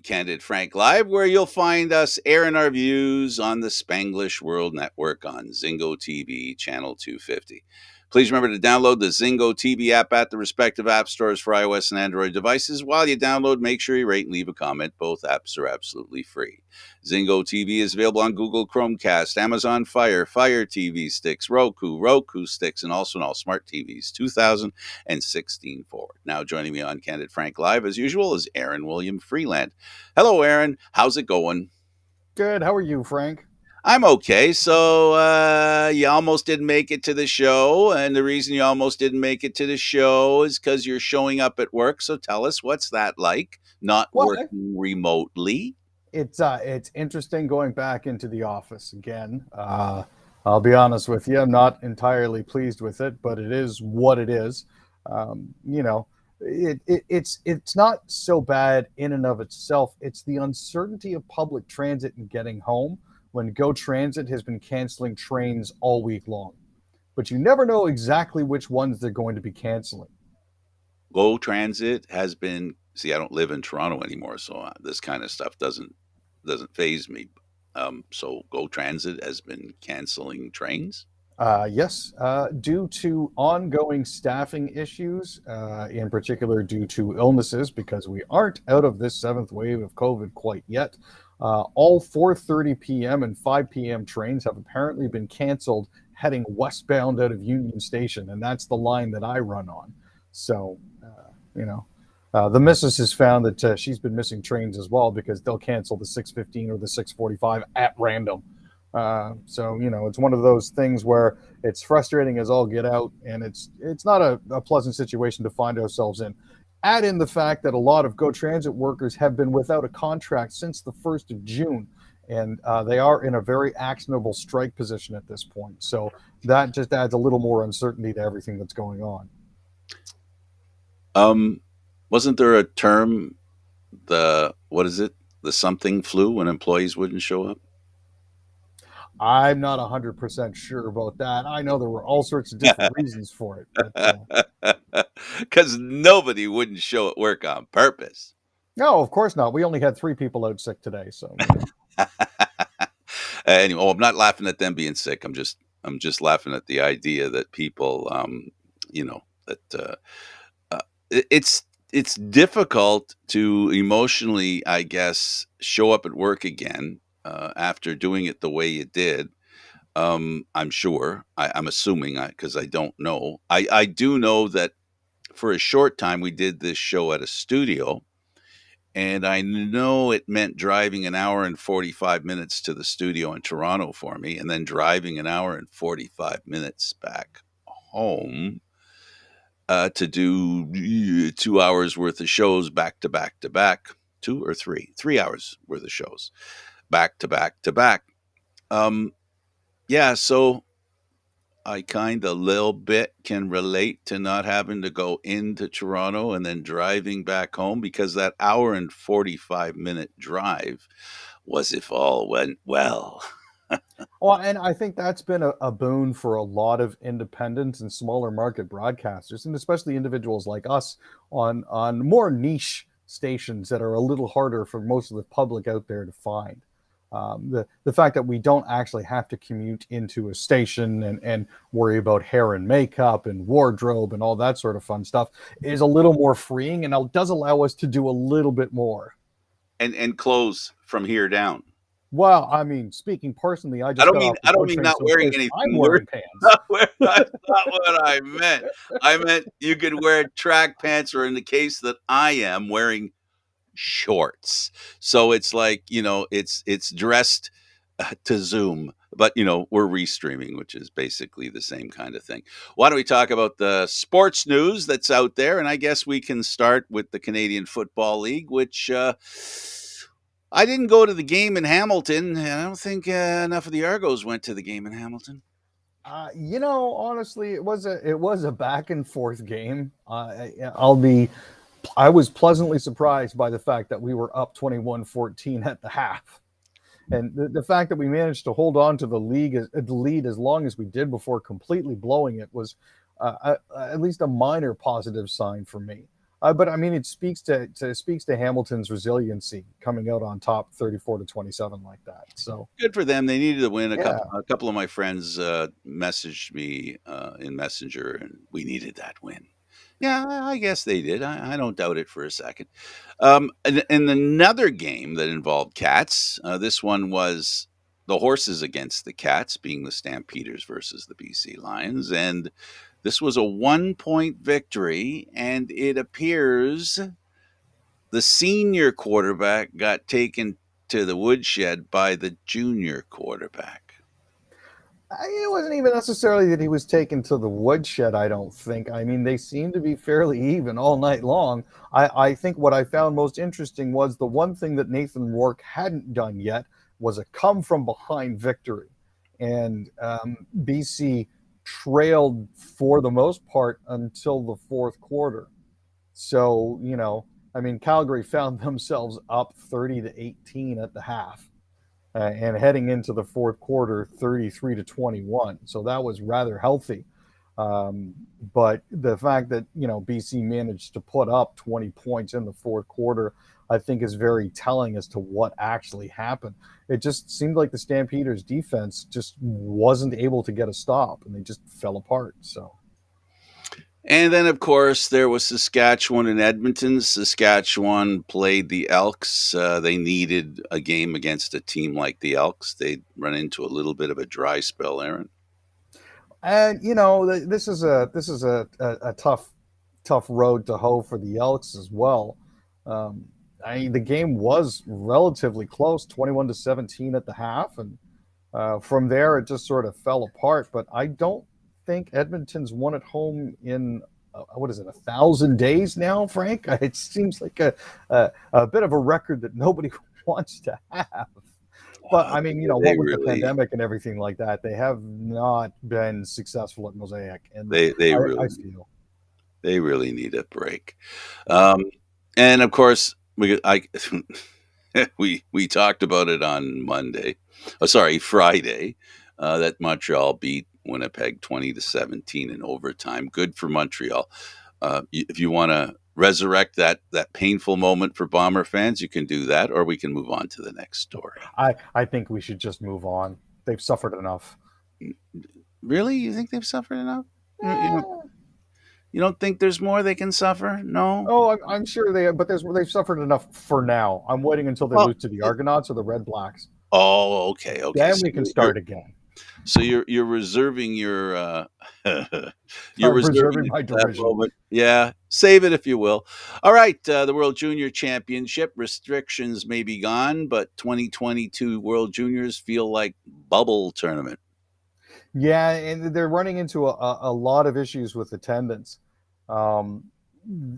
of Candid Frank Live, where you'll find us airing our views on the Spanglish World Network on Zingo TV, channel 250. Please remember to download the Zingo TV app at the respective app stores for iOS and Android devices. While you download, make sure you rate and leave a comment. Both apps are absolutely free. Zingo TV is available on Google Chromecast, Amazon Fire, Fire TV sticks, Roku sticks, and also on all smart TVs 2016 forward. Now joining me on Candid Frank Live, as usual, is Aaron William Freeland. Hello, Aaron. How's it going? Good. How are you, Frank? I'm okay. So you almost didn't make it to the show, and the reason you almost didn't make it to the show is because you're showing up at work. So tell us, what's that like? Not Well, working remotely. it's interesting going back into the office again. I'll be honest with you, I'm not entirely pleased with it, but it is what it is. You know, it's not so bad in and of itself. It's the uncertainty of public transit and getting home when Go Transit has been canceling trains all week long. But you never know exactly which ones they're going to be canceling. Go Transit has been. See, I don't live in Toronto anymore, so this kind of stuff doesn't phase me. So Go Transit has been canceling trains. Yes, due to ongoing staffing issues, in particular due to illnesses, because we aren't out of this seventh wave of COVID quite yet. All 4:30 p.m. and 5 p.m. trains have apparently been canceled heading westbound out of Union Station, and that's the line that I run on. So, you know, the missus has found that she's been missing trains as well because they'll cancel the 6:15 or the 6:45 at random. So it's one of those things where it's frustrating as all get out, and it's not a pleasant situation to find ourselves in. Add in the fact that a lot of Go Transit workers have been without a contract since the 1st of June, and they are in a very actionable strike position at this point. So that just adds a little more uncertainty to everything that's going on. Wasn't there a term, the what is it, the something flu, when employees wouldn't show up? I'm not 100% sure about that. I know there were all sorts of different reasons for it, but Because nobody wouldn't show at work on purpose. no, of course not. We only had 3 people out sick today, so. Anyway, I'm not laughing at them being sick. I'm just laughing at the idea that people, that it's difficult to emotionally, I guess, show up at work again after doing it the way you did. I'm sure. I'm assuming, because I don't know. I do know that for a short time we did this show at a studio, and I know it meant driving an hour and 45 minutes to the studio in Toronto for me, and then driving an hour and 45 minutes back home to do 2 hours worth of shows back to back to back. 2 or 3 hours worth of shows back to back to back. Yeah, so I kind of little bit can relate to not having to go into Toronto and then driving back home, because that hour and 45-minute drive was, if all went well. Well, and I think that's been a boon for a lot of independent and smaller market broadcasters, and especially individuals like us on more niche stations that are a little harder for most of the public out there to find. The fact that we don't actually have to commute into a station and worry about hair and makeup and wardrobe and all that sort of fun stuff is a little more freeing, and it does allow us to do a little bit more. And clothes from here down. Well, I mean, speaking personally, I I just don't got mean off the I GO don't mean train, not so of wearing course I'm anything. wearing pants. That's not what I meant. I meant you could wear track pants, or in the case that I am wearing, shorts. So it's like, it's dressed to Zoom, but we're restreaming, which is basically the same kind of thing. Why don't we talk about the sports news that's out there? And I guess we can start with the Canadian Football League, which I didn't go to the game in Hamilton, and I don't think enough of the Argos went to the game in Hamilton. Honestly, it was a back and forth game. I was pleasantly surprised by the fact that we were up 21-14 at the half. And the fact that we managed to hold on to the lead as long as we did before completely blowing it was at least a minor positive sign for me. But I mean, it speaks to Hamilton's resiliency coming out on top, 34-27 like that. So Good for them. They needed to win. yeah, A couple of my friends messaged me in Messenger, and we needed that win. Yeah, I guess they did. I don't doubt it for a second. And another game that involved cats. This one was the horses against the cats, being the Stampeders versus the BC Lions, and this was a 1 point victory. And it appears the senior quarterback got taken to the woodshed by the junior quarterback. it wasn't even necessarily that he was taken to the woodshed. I don't think. I mean, they seemed to be fairly even all night long. I think what I found most interesting was the one thing that Nathan Rourke hadn't done yet was a come from behind victory, and BC trailed for the most part until the fourth quarter. So, I mean, Calgary found themselves up 30-18 at the half, and heading into the fourth quarter, 33-21. So that was rather healthy. Um, but the fact that, BC managed to put up 20 points in the fourth quarter, I think is very telling as to what actually happened. It just seemed like the Stampeders defense just wasn't able to get a stop, and they just fell apart. So And then, of course, there was Saskatchewan and Edmonton. Saskatchewan played the Elks. They needed a game against a team like the Elks. They'd run into a little bit of a dry spell, Aaron. And this is a tough road to hoe for the Elks as well. Um, the game was relatively close, 21-17 at the half, and from there it just sort of fell apart. But I don't think Edmonton's won at home in what is it, 1,000 days now, Frank? It seems like a bit of a record that nobody wants to have. But I mean, They what with the really, pandemic and everything like that, they have not been successful at Mosaic, and they I really, feel. they really need a break. Yeah. Um, and of course, we talked about it on Monday. Oh, sorry, Friday. That Montreal beat Winnipeg 20-17 in overtime. Good for Montreal. If you want to resurrect that painful moment for Bomber fans, you can do that, or we can move on to the next story. I think we should just move on. They've suffered enough. Really, you think they've suffered enough? Eh, You don't think there's more they can suffer? No. oh, I'm sure but they've suffered enough for now. I'm waiting until they Well, lose to the Argonauts or the Red Blacks. oh, okay, okay. Then So we can start again. you're reserving your you're I'm reserving preserving it my for that derision. moment. Yeah, save it if you will. All right, the World Junior Championship restrictions may be gone, but 2022 World Juniors feel like bubble tournament. Yeah, and they're running into a lot of issues with attendance. Um,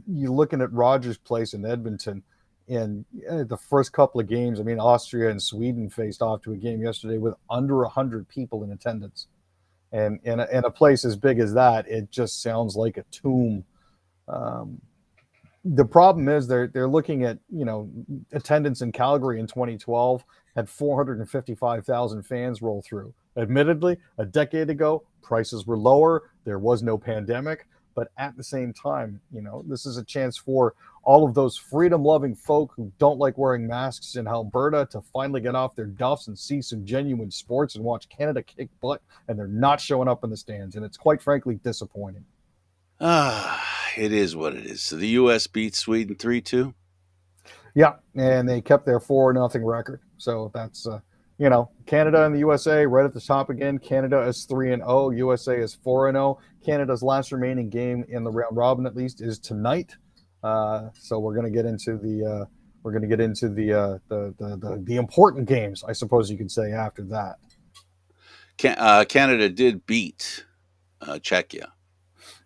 you're looking at Rogers Place in Edmonton, and the first couple of games, I mean, Austria and Sweden faced off to a game yesterday with under 100 people in attendance. And in a place as big as that, it just sounds like a tomb. Um, the problem is they're looking at attendance in Calgary in 2012 had 455,000 fans roll through. Admittedly, a decade ago, prices were lower. There was no pandemic, but at the same time, this is a chance for all of those freedom-loving folk who don't like wearing masks in Alberta to finally get off their duffs and see some genuine sports and watch Canada kick butt, and they're not showing up in the stands, and it's quite frankly disappointing. It is what it is. So the U.S. beats Sweden 3-2. Yeah, and they kept their 4-0 record. So that's Canada and the USA right at the top again. Canada is 3-0, USA is 4-0. Canada's last remaining game in the round robin, at least, is tonight. So we're going to get into the important games, I suppose you could say, after that. Canada did beat Czechia.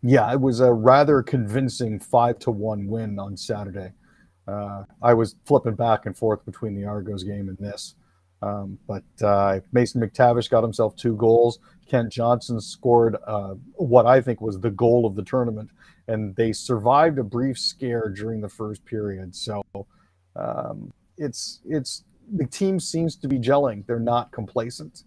Yeah, it was a rather convincing 5-1 win on Saturday. I was flipping back and forth between the Argos game and this. But Mason McTavish got himself 2 goals. Kent Johnson scored what I think was the goal of the tournament, and they survived a brief scare during the first period. So it's the team seems to be gelling. They're not complacent.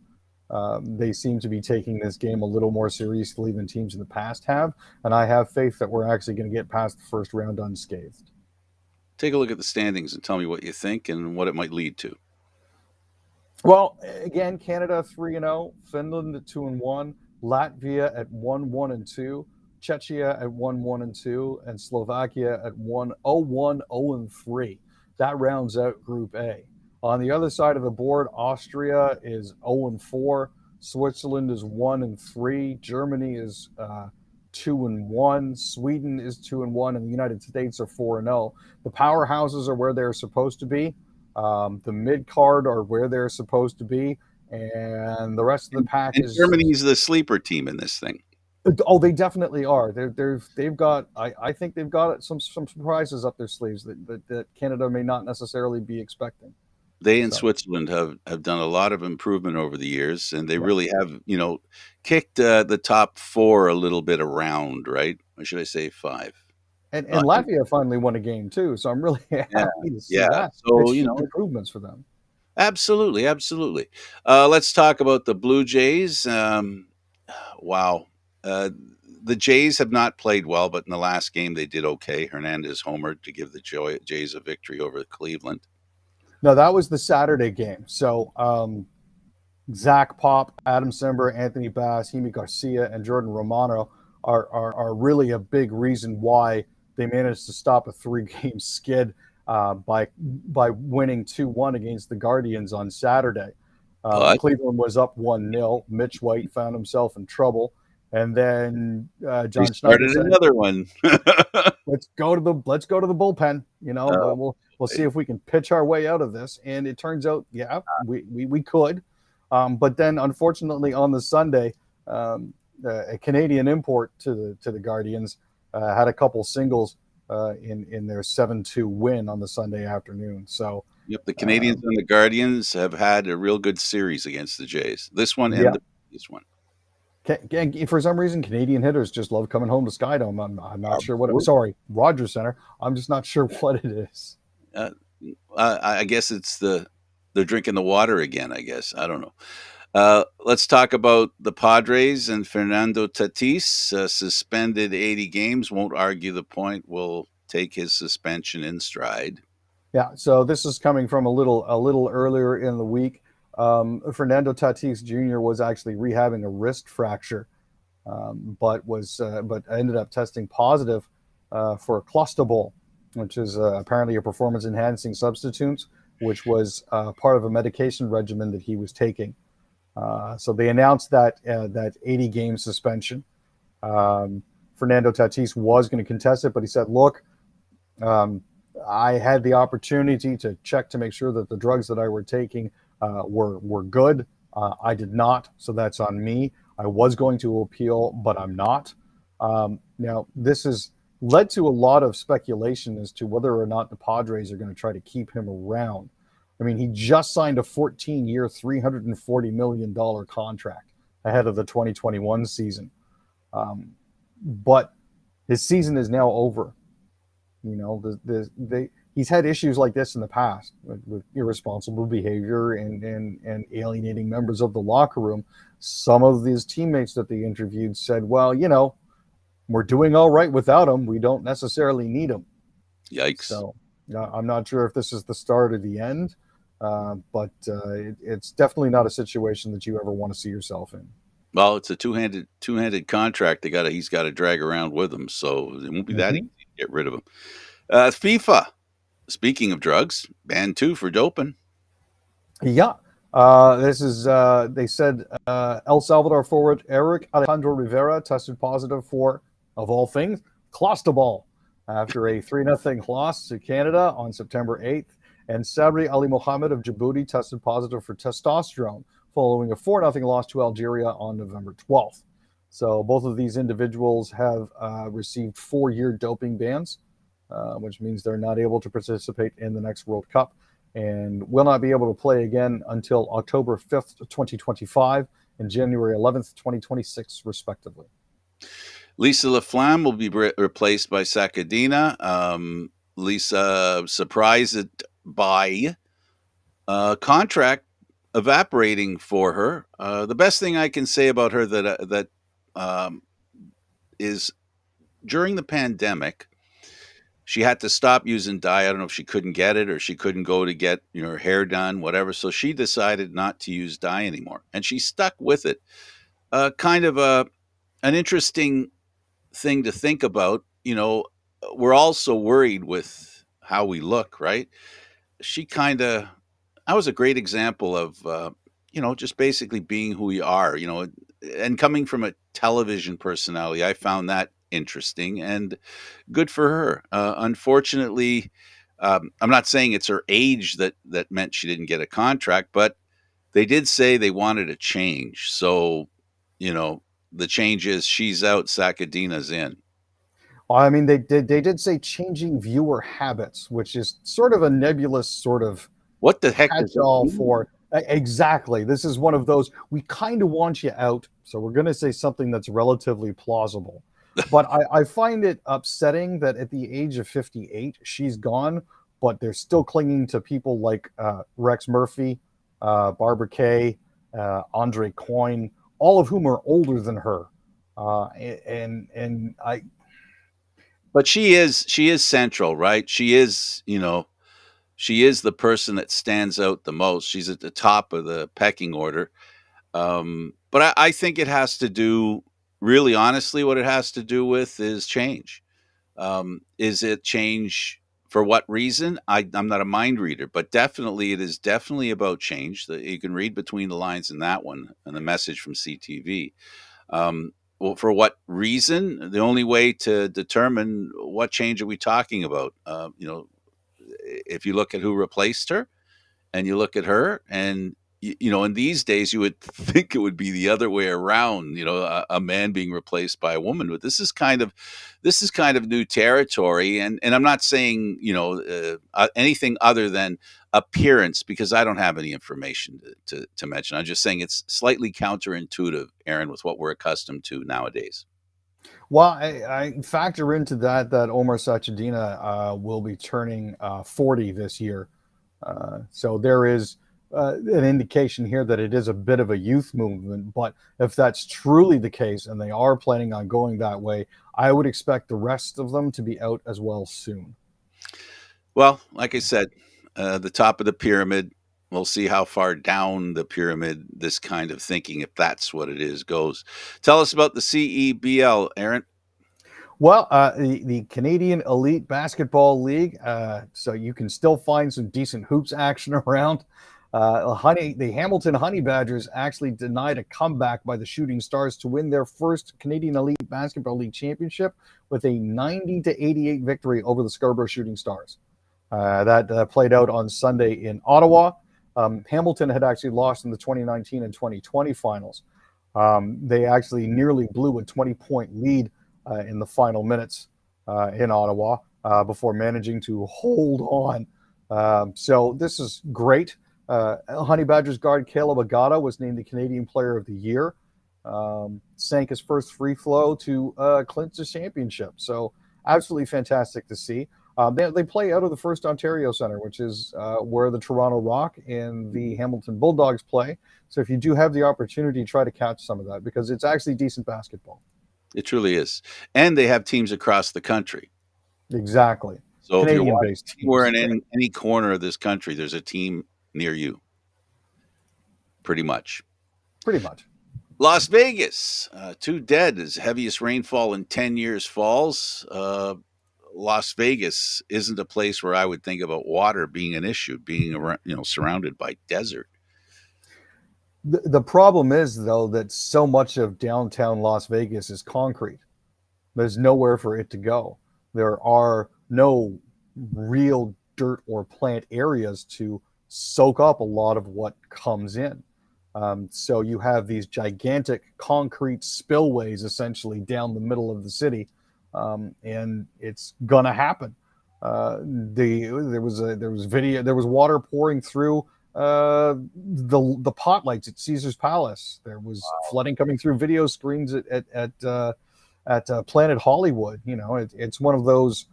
They seem to be taking this game a little more seriously than teams in the past have, and I have faith that we're actually going to get past the first round unscathed. Take a look at the standings and tell me what you think and what it might lead to. Well, again, Canada 3-0, Finland at 2-1, Latvia at 1-1-2, Czechia at 1-1-2, and Slovakia at 1-0-1-0-3. That rounds out Group A. On the other side of the board, Austria is 0-4, Switzerland is 1-3, Germany is 2-1, Sweden is 2-1, and the United States are 4-0. The powerhouses are where they're supposed to be. The mid card are where they're supposed to be, and the rest of the pack And is. Germany's the sleeper team in this thing. Oh, they definitely are. They've got. I think they've got some surprises up their sleeves that Canada may not necessarily be expecting. They and So Switzerland have done a lot of improvement over the years, and they yeah, really have, kicked the top four a little bit around, right? Or should I say five? and Uh, Latvia finally won a game too. So I'm really yeah, happy to see yeah. that. So It's huge improvements for them. absolutely, absolutely. Let's talk about the Blue Jays. Wow. Uh, the Jays have not played well, but in the last game they did okay. Hernandez homered to give the Jays a victory over Cleveland. No, that was the Saturday game. So Zach Pop, Adam Simber, Anthony Bass, Hemi Garcia, and Jordan Romano are really a big reason why they managed to stop a three-game skid by winning 2-1 against the Guardians on Saturday. But Cleveland was up 1-0. Mitch White found himself in trouble. And then they John Schneider started said, another one. let's go to the bullpen. Oh, We'll see if we can pitch our way out of this. And it turns out, yeah, we could. But then, unfortunately, on the Sunday, a Canadian import to the Guardians had a couple singles in their 7-2 win on the Sunday afternoon. So, yep, the Canadians um, and the Guardians have had a real good series against the Jays. This one and yeah, the previous one. for some reason, Canadian hitters just love coming home to Skydome. I'm not sure what. Absolutely. Sorry, Rogers Center. I'm just not sure what it is. Uh, I guess it's they're drinking the water again. I guess I don't know. Let's talk about the Padres and Fernando Tatis, suspended 80 games. Won't argue the point. Will take his suspension in stride. Yeah, so this is coming from a little earlier in the week. Fernando Tatis Jr. was actually rehabbing a wrist fracture, but ended up testing positive for clostebol, which is apparently a performance enhancing substitute, which was part of a medication regimen that he was taking. So they announced that 80 game suspension. Fernando Tatis was going to contest it, but he said, "Look, um, I had the opportunity to check to make sure that the drugs that I were taking were good. I did not, so that's on me. I was going to appeal, but I'm not." Now, this has led to a lot of speculation as to whether or not the Padres are going to try to keep him around. I mean, he just signed a 14-year, $340 million contract ahead of the 2021 season. But his season is now over. He's had issues like this in the past with irresponsible behavior and alienating members of the locker room. Some of his teammates that they interviewed said, well, we're doing all right without him. We don't necessarily need him. Yikes. So I'm not sure if this is the start or the end, but it's definitely not a situation that you ever want to see yourself in. Well, it's a two-handed contract. He's got to drag around with him, so it won't be that easy Mm-hmm. to get rid of him. FIFA. Speaking of drugs, banned two for doping. Yeah. This is, they said El Salvador forward Eric Alejandro Rivera tested positive for, of all things, clostebol after a 3-0 loss to Canada on September 8th. And Sabri Ali Mohammed of Djibouti tested positive for testosterone following a 4-0 loss to Algeria on November 12th. So both of these individuals have received 4-year doping bans, which means they're not able to participate in the next World Cup and will not be able to play again until October 5th, 2025 and January 11th, 2026, respectively. Lisa Laflamme will be replaced by Sakadina. Lisa surprised by contract evaporating for her. The best thing I can say about her that um, is during the pandemic, she had to stop using dye. I don't know if she couldn't get it or she couldn't go to get her hair done, whatever. So she decided not to use dye anymore, and she stuck with it. Kind of an interesting thing to think about. We're all so worried with how we look, right? She kind of, I was a great example of, just basically being who we are, and coming from a television personality, I found that interesting and good for her. Unfortunately, I'm not saying it's her age that meant she didn't get a contract, but they did say they wanted a change. So, you know, the change is she's out, Sakadina's in. Well, I mean, they did say changing viewer habits, which is sort of a nebulous sort of What the heck does that catch-all mean? for exactly. This is one of those we kind of want you out, so we're going to say something that's relatively plausible. But I find it upsetting that at the age of 58, she's gone, but they're still clinging to people like Rex Murphy, Barbara Kay, Andre Coyne, all of whom are older than her. And I But she is central, right? She is the person that stands out the most. She's at the top of the pecking order. But I think it has to do, really honestly, what it has to do with is change. Is it change for what reason? I'm not a mind reader, but definitely it is definitely about change. You can read between the lines in that one and the message from CTV. Well, for what reason? The only way to determine what change are we talking about, if you look at who replaced her, and you look at her, and in these days you would think it would be the other way around, a man being replaced by a woman, but this is kind of new territory, and I'm not saying anything other than appearance, because I don't have any information to mention. I'm just saying it's slightly counterintuitive, Aaron, with what we're accustomed to nowadays. Well, I factor into that Omar Sachedina will be turning 40 this year. So there is an indication here that it is a bit of a youth movement. But if that's truly the case and they are planning on going that way, I would expect the rest of them to be out as well soon. Well, like I said, the top of the pyramid. We'll see how far down the pyramid this kind of thinking, if that's what it is, goes. Tell us about the CEBL, Aaron. Well, the Canadian Elite Basketball League, so you can still find some decent hoops action around. The Hamilton Honey Badgers actually denied a comeback by the Shooting Stars to win their first Canadian Elite Basketball League championship with a 90-88 victory over the Scarborough Shooting Stars. That played out on Sunday in Ottawa. Hamilton had actually lost in the 2019 and 2020 finals. They actually nearly blew a 20-point lead in the final minutes in Ottawa before managing to hold on. So this is great. Honey Badgers guard Caleb Agata was named the Canadian Player of the Year. Sank his first free flow to clinch the championship. So absolutely fantastic to see. They play out of the First Ontario Centre, which is where the Toronto Rock and the Hamilton Bulldogs play. So if you do have the opportunity, try to catch some of that because it's actually decent basketball. It truly is. And they have teams across the country. Exactly. So if you're Canadian watching based anywhere teams. in Right. any corner of this country, there's a team near you, pretty much. Pretty much. Las Vegas, two dead as heaviest rainfall in 10 years falls. Las Vegas isn't a place where I would think about water being an issue, being surrounded by desert. The problem is, though, that so much of downtown Las Vegas is concrete. There's nowhere for it to go. There are no real dirt or plant areas to soak up a lot of what comes in. So you have these gigantic concrete spillways essentially down the middle of the city, and it's gonna happen. There was water pouring through the pot lights at Caesar's Palace. There was flooding coming through video screens at Planet Hollywood. It's one of those.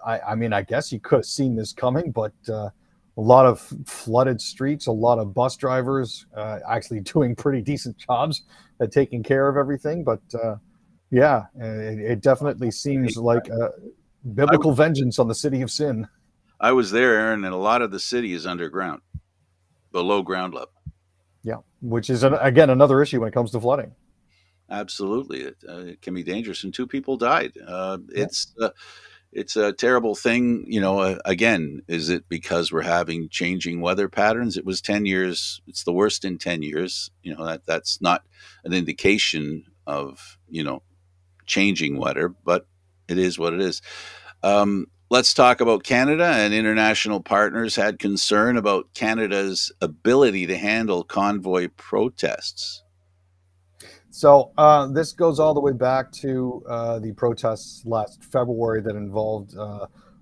I mean, I guess you could have seen this coming, but a lot of flooded streets, a lot of bus drivers actually doing pretty decent jobs at taking care of everything. But yeah, it definitely seems like I, biblical vengeance on the city of sin. I was there, Aaron, and a lot of the city is underground, below ground level. Yeah, which is again another issue when it comes to flooding. Absolutely, it can be dangerous, and two people died. Yeah. It's a terrible thing. Again, is it because we're having changing weather patterns? It was 10 years. It's the worst in 10 years. That's not an indication of changing weather, but it is what it is. Let's talk about Canada. And international partners had concern about Canada's ability to handle convoy protests. So this goes all the way back to the protests last February that involved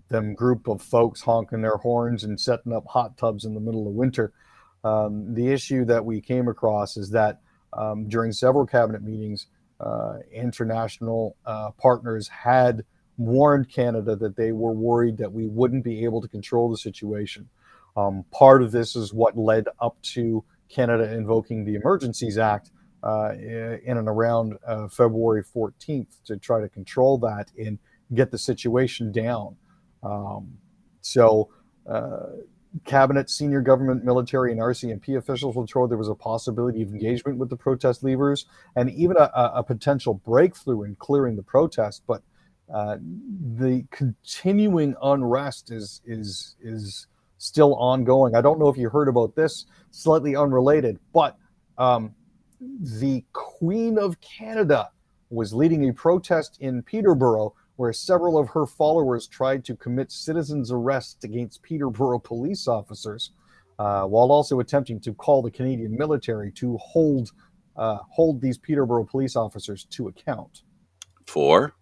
them group of folks honking their horns and setting up hot tubs in the middle of winter. The issue that we came across is that during several cabinet meetings, international partners had warned Canada that they were worried that we wouldn't be able to control the situation. Part of this is what led up to Canada invoking the Emergencies Act in and around February 14th to try to control that and get the situation down. So, cabinet, senior government, military, and RCMP officials were told there was a possibility of engagement with the protest leaders and even a potential breakthrough in clearing the protest. But the continuing unrest is still ongoing. I don't know if you heard about this, slightly unrelated, but the Queen of Canada was leading a protest in Peterborough where several of her followers tried to commit citizens' arrests against Peterborough police officers, while also attempting to call the Canadian military to hold these Peterborough police officers to account. For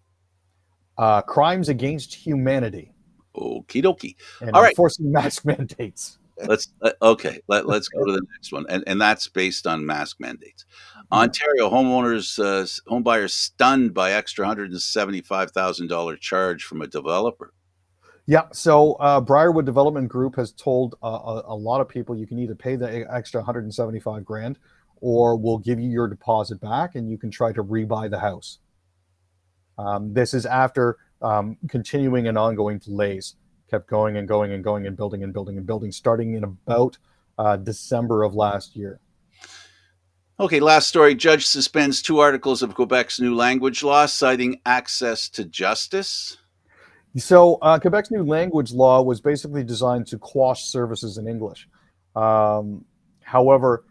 Crimes against humanity okie dokie. and All right. enforcing mask mandates. Let's go to the next one, and that's based on mask mandates. Yeah. Ontario home buyers stunned by extra $175,000 charge from a developer. Yeah, so Briarwood Development Group has told a lot of people you can either pay the extra 175 grand or we'll give you your deposit back and you can try to rebuy the house. This is after continuing and ongoing delays, kept going and going and going and building and building and building, starting in about December of last year. Okay, last story. Judge suspends 2 articles of Quebec's new language law, citing access to justice. So Quebec's new language law was basically designed to quash services in English. However,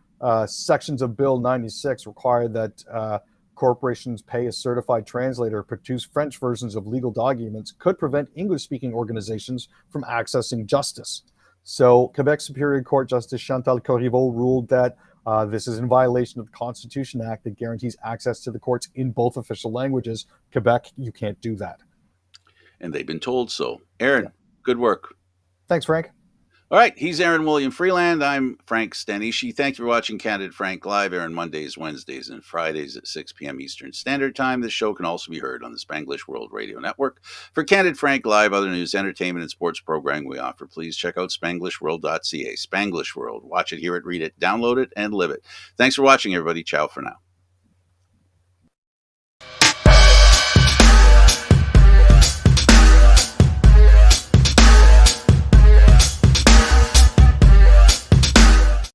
sections of Bill 96 require that corporations pay a certified translator, produce French versions of legal documents, could prevent English-speaking organizations from accessing justice. So Quebec Superior Court Justice Chantal Corriveau ruled that this is in violation of the Constitution Act that guarantees access to the courts in both official languages. Quebec, you can't do that. And they've been told so. Aaron, good work. Thanks, Frank. All right, he's Aaron William Freeland. I'm Frank Stanisci. Thank you for watching Candid Frank Live, Aaron Mondays, Wednesdays, and Fridays at 6 p.m. Eastern Standard Time. This show can also be heard on the Spanglish World Radio Network. For Candid Frank Live, other news, entertainment, and sports programming we offer, please check out spanglishworld.ca. Spanglish World. Watch it, hear it, read it, download it, and live it. Thanks for watching, everybody. Ciao for now.